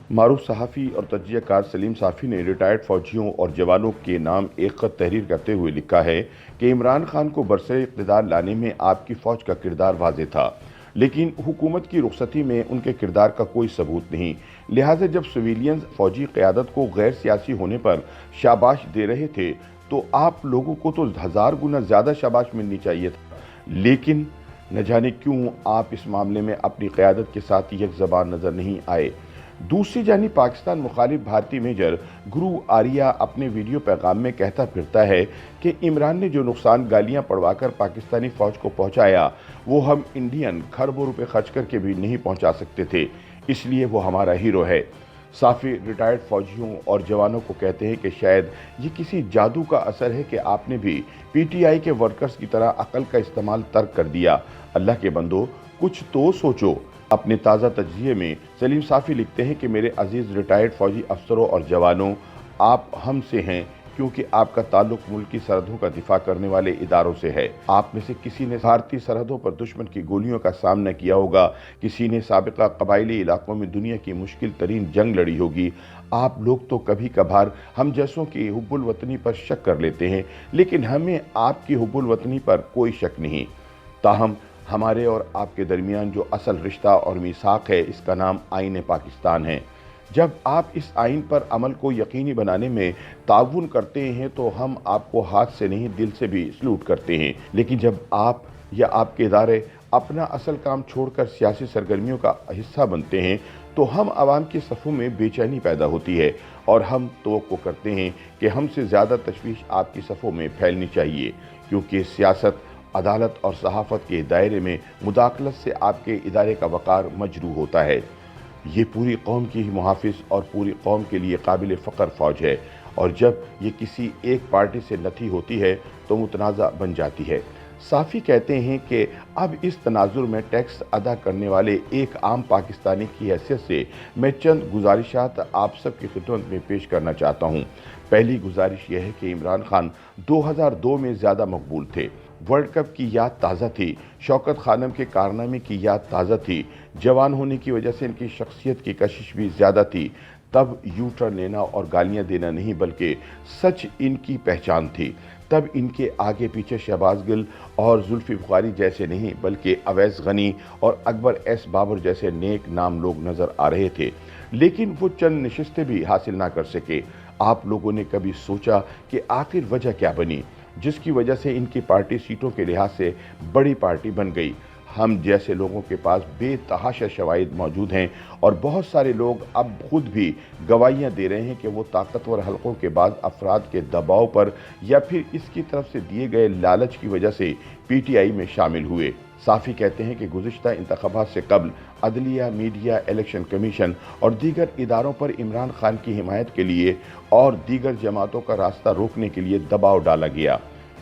मारूफ सहाफ़ी और तज्ज़िया कार सलीम साफ़ी ने रिटायर्ड फ़ौजियों और जवानों के नाम एक ख़त तहरीर करते हुए लिखा है कि इमरान खान को बरसर इक़्तिदार लाने में आपकी फ़ौज का किरदार वाज़ेह था, लेकिन हुकूमत की रुख़सती में उनके किरदार का कोई सबूत नहीं। लिहाजा जब सिविलियन फ़ौजी क़यादत को गैर सियासी होने पर शाबाश दे रहे थे, तो आप लोगों को तो हज़ार गुना ज़्यादा शाबाश मिलनी चाहिए था। लेकिन न जाने क्यों आप इस मामले में अपनी क़यादत के साथ एक ज़बान नज़र नहीं आए। दूसरी जानिब पाकिस्तान मुखालिफ भारतीय मेजर गुरु आर्या अपने वीडियो पैगाम में कहता फिरता है कि इमरान ने जो नुकसान गालियां पढ़वाकर पाकिस्तानी फौज को पहुंचाया, वो हम इंडियन खरबों रुपए खर्च करके भी नहीं पहुंचा सकते थे, इसलिए वो हमारा हीरो है। साफ़ी रिटायर्ड फौजियों और जवानों को कहते हैं कि शायद ये किसी जादू का असर है कि आपने भी पीटीआई के वर्कर्स की तरह अकल का इस्तेमाल तर्क कर दिया। अल्लाह के बंदो, कुछ तो सोचो। अपने ताज़ा तज्ज़िये में सलीम साफ़ी लिखते हैं कि मेरे अजीज़ रिटायर्ड फ़ौजी अफसरों और जवानों, आप हम से हैं क्योंकि आपका ताल्लुक मुल्क की सरहदों का दिफा करने वाले इदारों से है। आप में से किसी ने भारतीय सरहदों पर दुश्मन की गोलियों का सामना किया होगा, किसी ने साबिक़ा कबायली इलाकों में दुनिया की मुश्किल तरीन जंग लड़ी होगी। आप लोग तो कभी कभार हम जैसों की हुब्बुल वतनी पर शक कर लेते हैं, लेकिन हमें आपकी हुब्बुल वतनी पर कोई शक नहीं। ताहम हमारे और आपके दरमियान जो असल रिश्ता और मीसाक है, इसका नाम आईन पाकिस्तान है। जब आप इस आइन पर अमल को यकीनी बनाने में ताउन करते हैं तो हम आपको हाथ से नहीं दिल से भी सलूट करते हैं, लेकिन जब आप या आपके इदारे अपना असल काम छोड़कर सियासी सरगर्मियों का हिस्सा बनते हैं तो हम आवाम की सफ़ों में बेचैनी पैदा होती है और हम तवक्को करते हैं कि हमसे ज़्यादा तशवीश आपकी सफ़ों में फैलनी चाहिए, क्योंकि सियासत, अदालत और सहाफ़त के दायरे में मुदाखलत से आपके इदारे का वक़ार मजरूह होता है। ये पूरी कौम की ही मुहाफ़िज़ और पूरी कौम के लिए काबिल फ़ख्र फ़ौज है, और जब ये किसी एक पार्टी से लथी होती है तो मुतनाज़ा बन जाती है। साफ़ी कहते हैं कि अब इस तनाज़ुर में टैक्स अदा करने वाले एक आम पाकिस्तानी की हैसियत से मैं चंद गुजारिशात आप सब की खिदमत में पेश करना चाहता हूँ। पहली गुजारिश यह है कि इमरान खान 2002 में ज़्यादा मकबूल थे। वर्ल्ड कप की याद ताज़ा थी, शौकत खानम के कारनामे की याद ताज़ा थी, जवान होने की वजह से इनकी शख्सियत की कशिश भी ज़्यादा थी। तब यू टर्न लेना और गालियाँ देना नहीं बल्कि सच इनकी पहचान थी। तब इनके आगे पीछे शहबाज गिल और जुल्फी बुखारी जैसे नहीं बल्कि अवैस गनी और अकबर एस बाबर जैसे नेक नाम लोग नज़र आ रहे थे, लेकिन वो चंद नशिस्तें भी हासिल ना कर सके। आप लोगों ने कभी सोचा कि आखिर वजह क्या बनी जिसकी वजह से इनकी पार्टी सीटों के लिहाज से बड़ी पार्टी बन गई? हम जैसे लोगों के पास बेतहाशा शवाहिद मौजूद हैं और बहुत सारे लोग अब खुद भी गवाहियाँ दे रहे हैं कि वो ताकतवर हलकों के बाद अफराद के दबाव पर या फिर इसकी तरफ से दिए गए लालच की वजह से पीटीआई में शामिल हुए। साफ़ी कहते हैं कि गुज़िश्ता इंतख़ाबात से कबल अदलिया, मीडिया, इलेक्शन कमीशन और दीगर इदारों पर इमरान खान की हिमायत के लिए और दीगर जमातों का रास्ता रोकने के लिए दबाव डाला गया।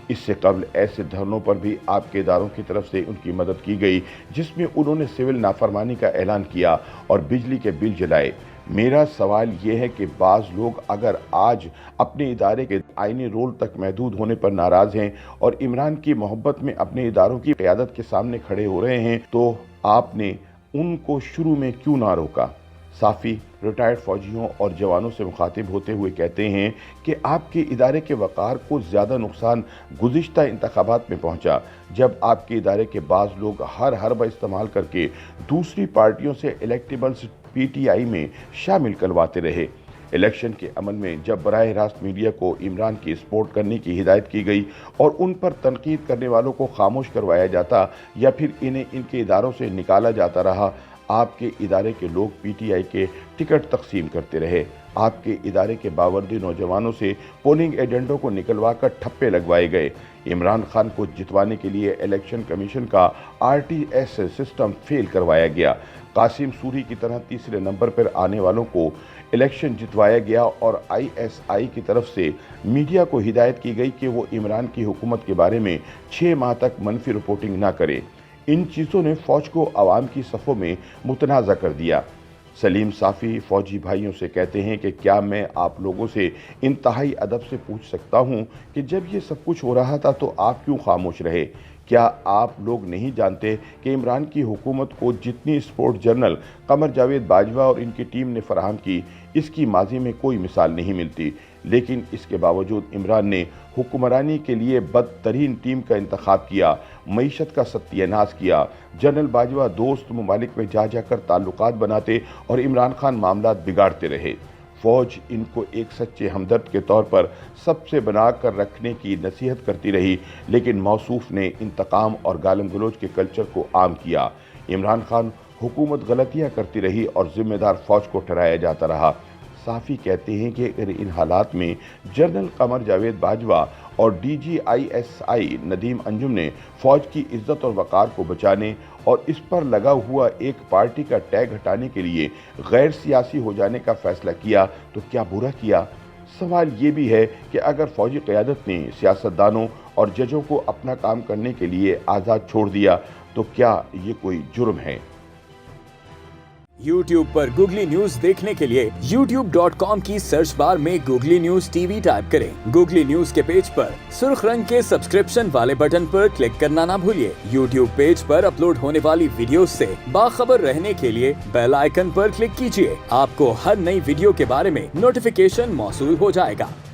इससे कबल ऐसे धरनों पर भी आपके इदारों की तरफ से उनकी मदद की गई जिसमें उन्होंने सिविल नाफरमानी का ऐलान किया और बिजली के बिल जलाए। मेरा सवाल ये है कि बाज़ लोग अगर आज अपने इदारे के आईनी रोल तक महदूद होने पर नाराज़ हैं और इमरान की मोहब्बत में अपने इदारों की क़यादत के सामने खड़े हो रहे हैं, तो आपने उनको शुरू में क्यों ना रोका? साफ़ी रिटायर्ड फ़ौजियों और जवानों से मुखातिब होते हुए कहते हैं कि आपके इदारे के वक़ार को ज़्यादा नुकसान गुज़िश्ता इंतख़ाबात में पहुंचा, जब आपके इदारे के बाज़ लोग हर हरबा इस्तेमाल करके दूसरी पार्टियों से इलेक्टेबल्स पीटीआई में शामिल करवाते रहे। इलेक्शन के अमल में जब बराह रास्त मीडिया को इमरान की सपोर्ट करने की हिदायत की गई और उन पर तनकीद करने वालों को खामोश करवाया जाता या फिर इन्हें इनके इदारों से निकाला जाता रहा, आपके इदारे के लोग पीटीआई के टिकट तकसीम करते रहे। आपके इदारे के बावर्दी नौजवानों से पोलिंग एजेंटों को निकलवा कर ठप्पे लगवाए गए। इमरान खान को जितवाने के लिए इलेक्शन कमीशन का आरटीएस सिस्टम फेल करवाया गया। कासिम सूरी की तरह तीसरे नंबर पर आने वालों को इलेक्शन जितवाया गया और आईएसआई की तरफ से मीडिया को हिदायत की गई कि वो इमरान की हुकूमत के बारे में 6 माह तक मनफी रिपोर्टिंग ना करे। इन चीज़ों ने फ़ौज को आवाम की सफ़ों में मुतनाज़ा कर दिया। सलीम साफ़ी फ़ौजी भाइयों से कहते हैं कि क्या मैं आप लोगों से इंतहाई अदब से पूछ सकता हूं कि जब ये सब कुछ हो रहा था तो आप क्यों खामोश रहे? क्या आप लोग नहीं जानते कि इमरान की हुकूमत को जितनी स्पोर्ट जर्नल कमर जावेद बाजवा और इनकी टीम ने फराहम की, इसकी माजी में कोई मिसाल नहीं मिलती। लेकिन इसके बावजूद इमरान ने हुक्मरानी के लिए बदतरीन टीम का इंतखाब किया, मईशत का सत्यानाश किया। जनरल बाजवा दोस्त ममालिक में जा जाकर ताल्लुकात बनाते और इमरान खान मामलात बिगाड़ते रहे। फौज इनको एक सच्चे हमदर्द के तौर पर सबसे बना कर रखने की नसीहत करती रही, लेकिन मौसूफ ने इंतकाम और गालम गलोच के कल्चर को आम किया। इमरान खान हुकूमत गलतियां करती रही और जिम्मेदार फौज को ठहराया जाता रहा। साफ़ी कहते हैं कि अगर इन हालात में जनरल कमर जावेद बाजवा और DGISI नदीम अंजुम ने फ़ौज की इज़्ज़त और वक़ार को बचाने और इस पर लगा हुआ एक पार्टी का टैग हटाने के लिए गैर सियासी हो जाने का फ़ैसला किया तो क्या बुरा किया? सवाल ये भी है कि अगर फ़ौजी क़यादत ने सियासतदानों और जजों को अपना काम करने के लिए आज़ाद छोड़ दिया तो क्या ये कोई जुर्म है? YouTube पर गूगली न्यूज देखने के लिए youtube.com की सर्च बार में गूगली न्यूज TV टाइप करें। गूगली न्यूज के पेज पर सुर्ख रंग के सब्सक्रिप्शन वाले बटन पर क्लिक करना ना भूलिए। YouTube पेज पर अपलोड होने वाली वीडियोस से बाखबर रहने के लिए बेल आइकन पर क्लिक कीजिए। आपको हर नई वीडियो के बारे में नोटिफिकेशन मौसूल हो जाएगा।